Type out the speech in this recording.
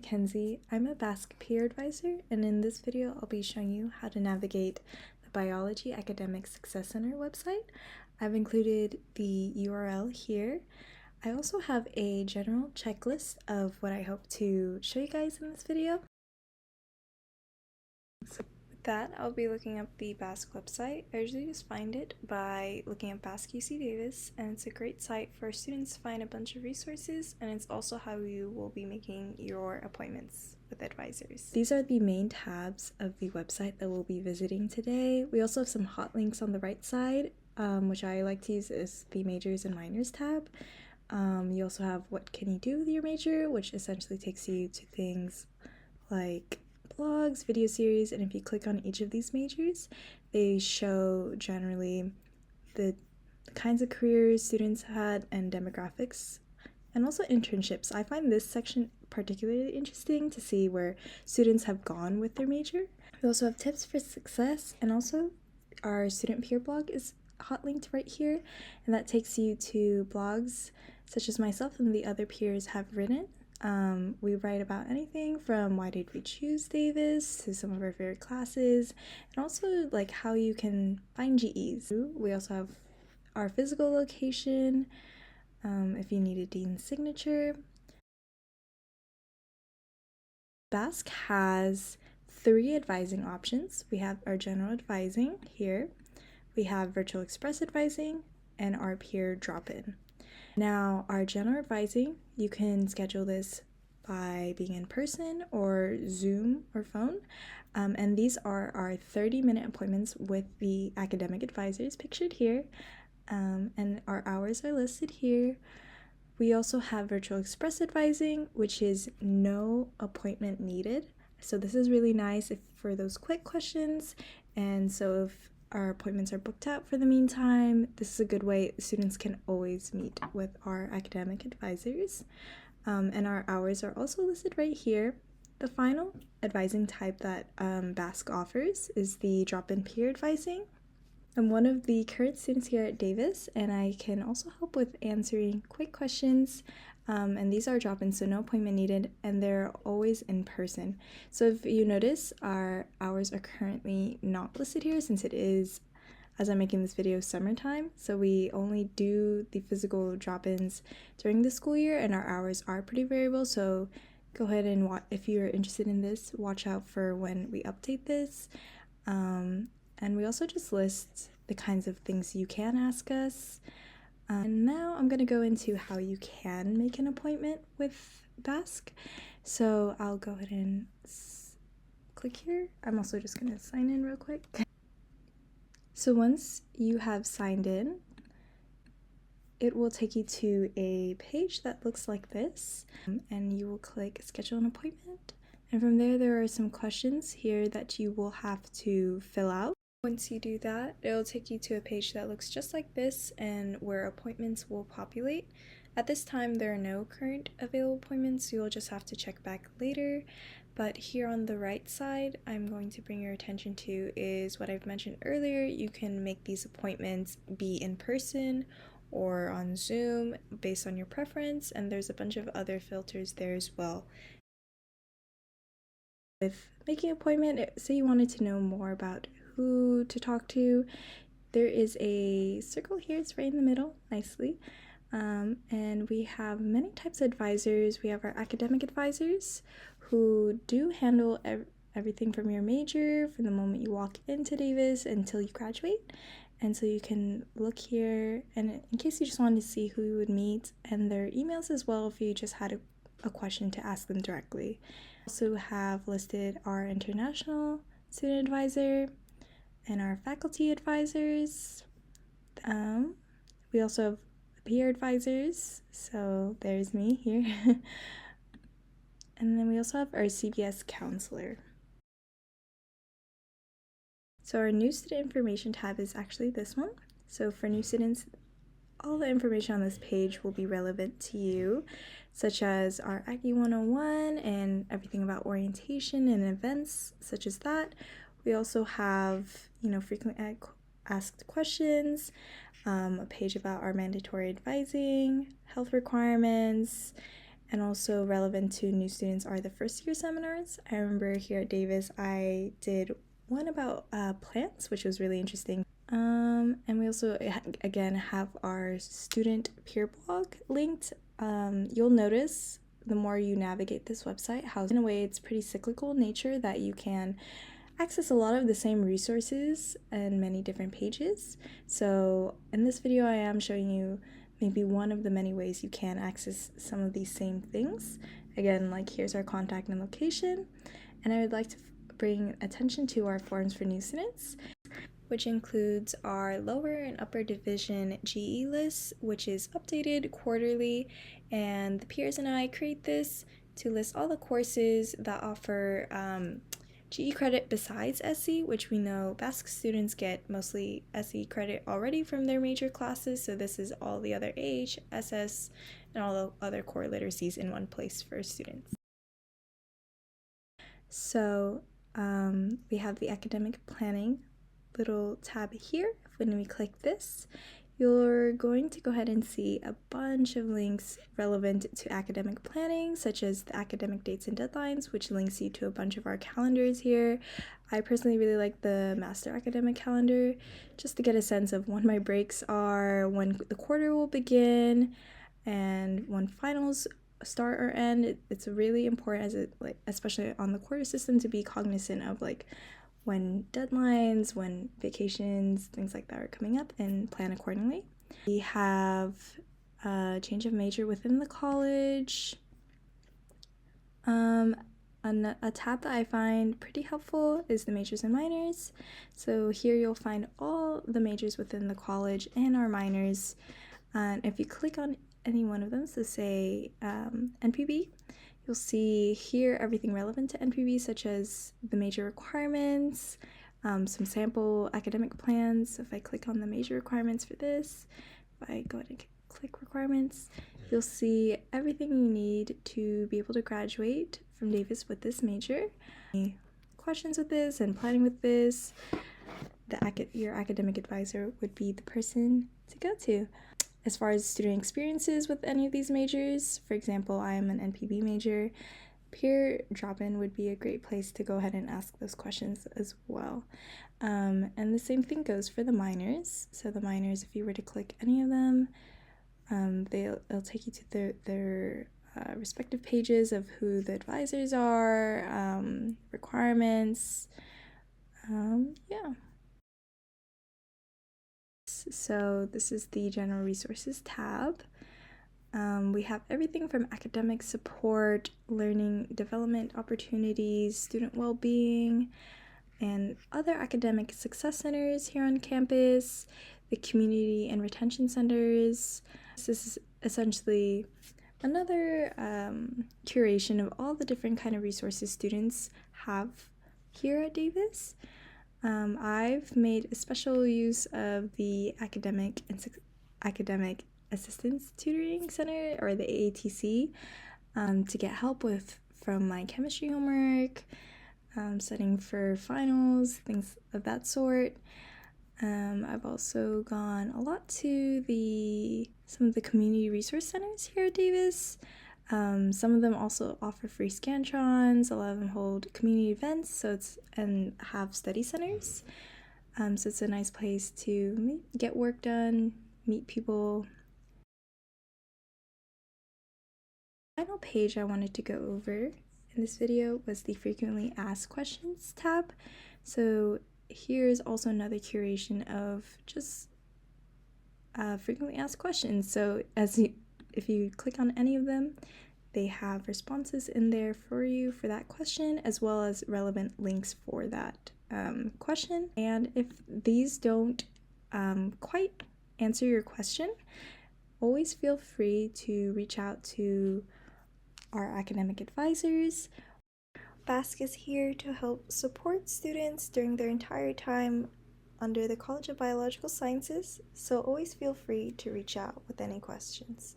Mackenzie. I'm a BASC peer advisor, and in this video I'll be showing you how to navigate the Biology Academic Success Center website. I've included the URL here. I also have a general checklist of what I hope to show you guys in this video. So with that, I'll be looking up the BASC website. I usually just find it by looking at BASC UC Davis, and it's a great site for students to find a bunch of resources, and it's also how you will be making your appointments with advisors. These are the main tabs of the website that we'll be visiting today. We also have some hot links on the right side, which I like to use as the majors and minors tab. You also have what can you do with your major, which essentially takes you to things like blogs, video series, and if you click on each of these majors, they show generally the kinds of careers students had and demographics, and also internships. I find this section particularly interesting to see where students have gone with their major. We also have tips for success, and also our student peer blog is hot linked right here, and that takes you to blogs such as myself and the other peers have written. We write about anything from why did we choose Davis to some of our favorite classes, and also like how you can find GEs. We also have our physical location, if you need a dean's signature. BASC has 3 advising options. We have our general advising here, we have virtual express advising, and our peer drop-in. Now, our general advising, you can schedule this by being in person or Zoom or phone. And these are our 30-minute appointments with the academic advisors pictured here. And our hours are listed here. We also have virtual express advising, which is no appointment needed. So this is really nice for those quick questions. And so if our appointments are booked out for the meantime, this is a good way students can always meet with our academic advisors. And our hours are also listed right here. The final advising type that BASC offers is the drop-in peer advising. I'm one of the current students here at Davis, and I can also help with answering quick questions. And these are drop-ins, so no appointment needed, and they're always in person. So if you notice, our hours are currently not listed here since it is, as I'm making this video, summertime. So we only do the physical drop-ins during the school year, and our hours are pretty variable. So go ahead and if you're interested in this, watch out for when we update this. And we also just list the kinds of things you can ask us. And now I'm going to go into how you can make an appointment with BASC. So I'll go ahead and click here. I'm also just going to sign in real quick. So once you have signed in, it will take you to a page that looks like this, and you will click schedule an appointment. And from there are some questions here that you will have to fill out. Once you do that, it'll take you to a page that looks just like this and where appointments will populate. At this time, there are no current available appointments, so you'll just have to check back later. But here on the right side, I'm going to bring your attention to is what I've mentioned earlier. You can make these appointments be in person or on Zoom based on your preference, and there's a bunch of other filters there as well. With making an appointment, say you wanted to know more about who to talk to, there is a circle here. It's right in the middle, nicely. And we have many types of advisors. We have our academic advisors who do handle everything from your major from the moment you walk into Davis until you graduate. And so you can look here, and in case you just wanted to see who you would meet, and their emails as well if you just had a question to ask them directly. Also have listed our international student advisor and our faculty advisors. We also have peer advisors, so there's me here. And then we also have our CBS counselor. So our new student information tab is actually this one. So for new students, all the information on this page will be relevant to you, such as our Aggie 101 and everything about orientation and events such as that. We also have, frequently asked questions, a page about our mandatory advising, health requirements, and also relevant to new students are the first year seminars. I remember here at Davis I did one about plants, which was really interesting. And we also again have our student peer blog linked. You'll notice the more you navigate this website how in a way it's pretty cyclical in nature, that you can access a lot of the same resources and many different pages. So in this video I am showing you maybe one of the many ways you can access some of these same things. Again, like here's our contact and location, and I would like to bring attention to our forms for new students, which includes our lower and upper division GE list, which is updated quarterly, and the peers and I create this to list all the courses that offer GE credit besides SC, which we know BASC students get mostly SE credit already from their major classes, so this is all the other AH, SS, and all the other core literacies in one place for students. So we have the academic planning little tab here. When we click this, you're going to go ahead and see a bunch of links relevant to academic planning, such as the academic dates and deadlines, which links you to a bunch of our calendars here. I personally really like the master academic calendar, just to get a sense of when my breaks are, when the quarter will begin, and when finals start or end. It's really important, as it especially on the quarter system, to be cognizant of when deadlines, when vacations, things like that are coming up, and plan accordingly. We have a change of major within the college. A tab that I find pretty helpful is the majors and minors. So here you'll find all the majors within the college and our minors. And if you click on any one of them, so say NPB, you'll see here everything relevant to NPB, such as the major requirements, some sample academic plans. So if I click on the major requirements for this, if I go ahead and click requirements, you'll see everything you need to be able to graduate from Davis with this major. Any questions with this and planning with this, your academic advisor would be the person to go to. As far as student experiences with any of these majors, for example, I am an NPB major, peer drop-in would be a great place to go ahead and ask those questions as well. And the same thing goes for the minors. So the minors, if you were to click any of them, they'll take you to their respective pages of who the advisors are, requirements, yeah. So this is the General Resources tab. We have everything from academic support, learning development opportunities, student well-being, and other academic success centers here on campus, the community and retention centers. This is essentially another curation of all the different kind of resources students have here at Davis. I've made a special use of the Academic Assistance Tutoring Center, or the AATC, to get help from my chemistry homework, studying for finals, things of that sort. I've also gone a lot to some of the community resource centers here at Davis. Some of them also offer free scantrons. A lot of them hold community events, and have study centers. So it's a nice place to get work done, meet people. The final page I wanted to go over in this video was the frequently asked questions tab. So here's also another curation of just frequently asked questions. So if you click on any of them, they have responses in there for you for that question, as well as relevant links for that question. And if these don't quite answer your question, always feel free to reach out to our academic advisors. BASC is here to help support students during their entire time under the College of Biological Sciences, so always feel free to reach out with any questions.